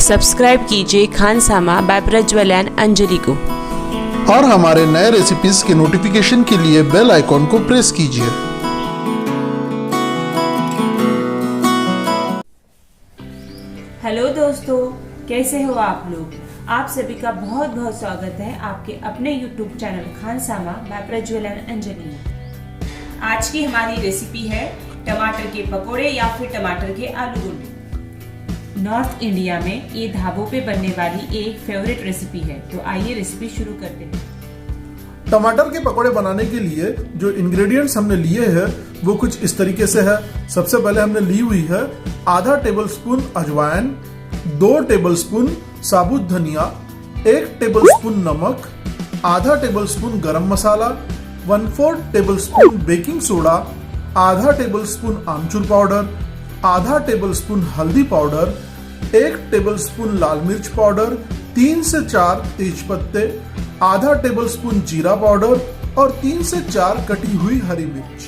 Subscribe कीजिए खानसामा bye Prajwal and Anjali को। और हमारे नए रेसिपीज के नोटिफिकेशन के लिए बेल आइकॉन को प्रेस कीजिए। हेलो दोस्तों, कैसे हो आप लोग? आप सभी का बहुत बहुत स्वागत है आपके अपने YouTube चैनल खानसामा बाय प्रज्वल एंड अंजलि में। आज की हमारी रेसिपी है टमाटर के पकोड़े या फिर टमाटर के आलू गुंडे। नॉर्थ इंडिया में ये ढाबों पे बनने वाली एक फेवरेट रेसिपी है। तो आइए रेसिपी शुरू करते हैं। टमाटर के पकोड़े बनाने के लिए जो इंग्रेडिएंट्स हमने लिए हैं वो कुछ इस तरीके से है। सबसे पहले हमने ली हुई है आधा टेबलस्पून अजवाइन, 2 टेबलस्पून साबुत धनिया, 1 टेबलस्पून नमक, आधा टेबलस्पून गरम मसाला, 1/4 टेबलस्पून बेकिंग सोडा, आधा टेबलस्पून आमचूर पाउडर, आधा टेबलस्पून हल्दी पाउडर, 1 टेबलस्पून लाल मिर्च पाउडर, 3 से 4 तेजपत्ते, आधा टेबलस्पून जीरा पाउडर और 3 से 4 कटी हुई हरी मिर्च।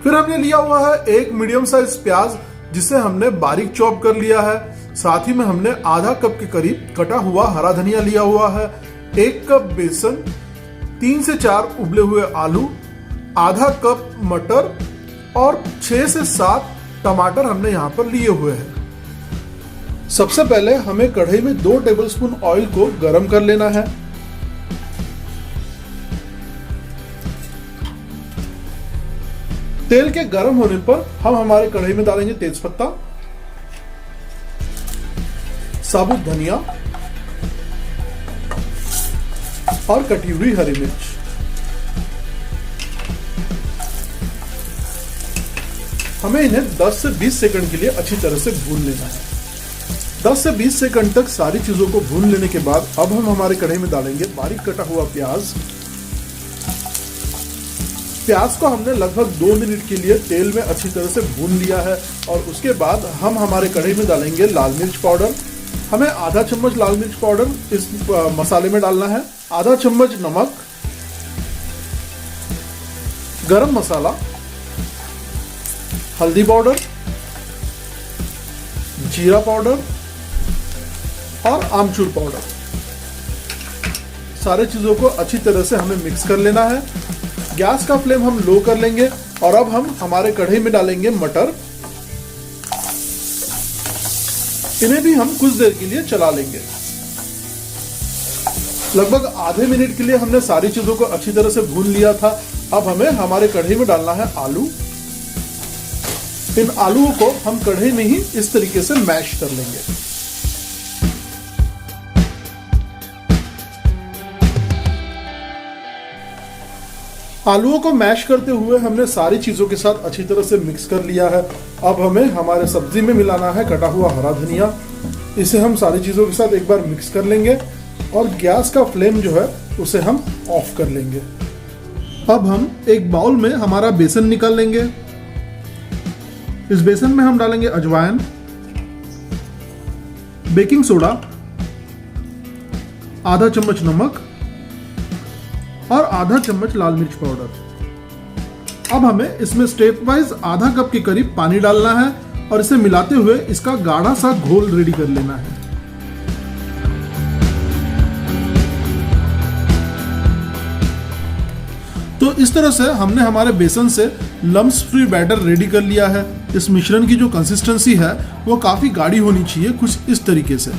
फिर हमने लिया हुआ है 1 मीडियम साइज प्याज जिसे हमने बारीक चॉप कर लिया है। साथ ही में हमने आधा कप के करीब कटा हुआ हरा धनिया लिया हुआ है, 1 कप बेसन, 3 से 4 उबले हुए आलू, आधा कप मटर और 6 से 7 टमाटर हमने यहाँ पर लिए हुए हैं। सबसे पहले हमें कढ़ाई में 2 टेबलस्पून ऑयल को गरम कर लेना है। तेल के गरम होने पर हम हमारे कढ़ाई में डालेंगे तेजपत्ता, साबुत धनिया और कटी हुई हरी मिर्च। हमें इन्हें 10 से 20 सेकंड के लिए अच्छी तरह से भून लेना है। 10 से 20 सेकंड तक सारी चीजों को भून लेने के बाद अब हम हमारे कढ़ाई में डालेंगे बारीक कटा हुआ प्याज। प्याज को हमने लगभग 2 मिनट के लिए तेल में अच्छी तरह से भून लिया है और उसके बाद हम हमारे कढ़ाई में डालेंगे लाल मिर्च पाउडर। हमें आधा चम्मच लाल मिर्च पाउडर इस मसाले में डालना है, आधा चम्मच नमक, गरम मसाला, हल्दी पाउडर, जीरा पाउडर और आमचूर पाउडर। सारे चीजों को अच्छी तरह से हमें मिक्स कर लेना है। गैस का फ्लेम हम लो कर लेंगे और अब हम हमारे कढ़ाई में डालेंगे मटर। इन्हें भी हम कुछ देर के लिए चला लेंगे। लगभग आधे मिनट के लिए हमने सारी चीजों को अच्छी तरह से भून लिया था। अब हमें हमारे कढ़ाई में डालना है आलू। इन आलूओं को हम कढ़ाई में ही इस तरीके से मैश कर लेंगे। आलूओं को मैश करते हुए हमने सारी चीजों के साथ अच्छी तरह से मिक्स कर लिया है। अब हमें हमारे सब्जी में मिलाना है कटा हुआ हरा धनिया। इसे हम सारी चीजों के साथ एक बार मिक्स कर लेंगे और गैस का फ्लेम जो है उसे हम ऑफ कर लेंगे। अब हम एक बाउल में हमारा बेसन निकाल लेंगे। इस बेसन में हम डालेंगे अजवाइन, बेकिंग सोडा, आधा चम्मच नमक और आधा चम्मच लाल मिर्च पाउडर। अब हमें इसमें स्टेप वाइज आधा कप के करीब पानी डालना है और इसे मिलाते हुए इसका गाढ़ा सा घोल रेडी कर लेना है। तो इस तरह से हमने हमारे बेसन से लम्स फ्री बैटर रेडी कर लिया है। इस मिश्रण की जो कंसिस्टेंसी है वो काफी गाढ़ी होनी चाहिए, कुछ इस तरीके से।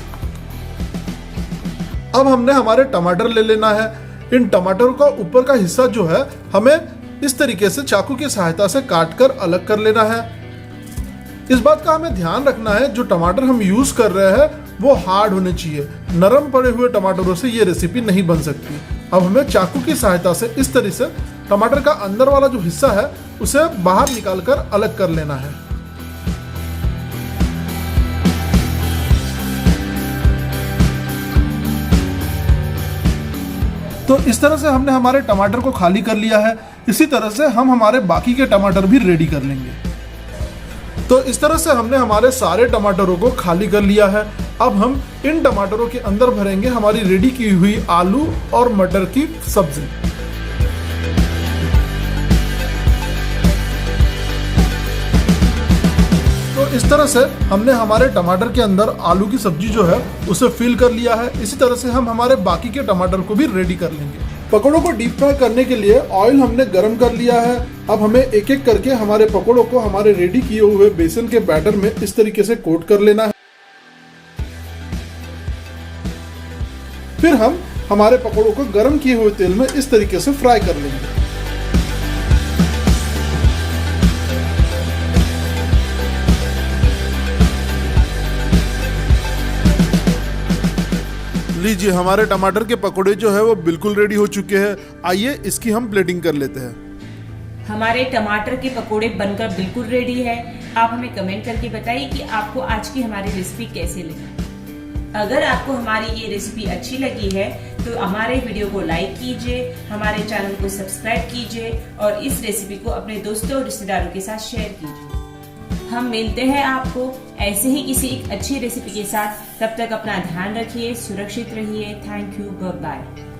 अब हमने हमारे टमाटर ले लेना है। इन टमाटरों का ऊपर का हिस्सा जो है हमें इस तरीके से चाकू की सहायता से काटकर अलग कर लेना है। इस बात का हमें ध्यान रखना है जो टमाटर हम यूज कर रहे हैं वो हार्ड होने चाहिए। नरम पड़े हुए टमाटरों से ये रेसिपी नहीं बन सकती। अब हमें चाकू की सहायता से इस तरह से टमाटर का अंदर वाला जो हिस्सा है उसे बाहर निकालकर अलग कर लेना है। तो इस तरह से हमने हमारे टमाटर को खाली कर लिया है। इसी तरह से हम हमारे बाकी के टमाटर भी रेडी कर लेंगे। तो इस तरह से हमने हमारे सारे टमाटरों को खाली कर लिया है। अब हम इन टमाटरों के अंदर भरेंगे हमारी रेडी की हुई आलू और मटर की सब्जी। इस तरह से हमने हमारे टमाटर के अंदर आलू की सब्जी जो है उसे फिल कर लिया है। इसी तरह से हम हमारे बाकी के टमाटर को भी रेडी कर लेंगे। पकौड़ों को डीप फ्राई करने के लिए ऑयल हमने गर्म कर लिया है। अब हमें एक एक करके हमारे पकौड़ों को हमारे रेडी किए हुए बेसन के बैटर में इस तरीके से कोट कर लेना है। फिर हम हमारे पकौड़ों को गर्म किए हुए तेल में इस तरीके से फ्राई कर लेंगे। लीजिए, हमारे टमाटर के पकौड़े जो है वो बिल्कुल रेडी हो चुके हैं। आइए इसकी हम प्लेटिंग कर लेते हैं। हमारे टमाटर के पकोड़े बनकर बिल्कुल रेडी है। आप हमें कमेंट करके बताइए कि आपको आज की हमारी रेसिपी कैसी लगी। अगर आपको हमारी ये रेसिपी अच्छी लगी है तो हमारे वीडियो को लाइक कीजिए, हमारे चैनल को सब्सक्राइब कीजिए और इस रेसिपी को अपने दोस्तों और रिश्तेदारों के साथ शेयर कीजिए। हम मिलते हैं आपको ऐसे ही किसी एक अच्छी रेसिपी के साथ। तब तक अपना ध्यान रखिए, सुरक्षित रहिए। Thank you, bye bye.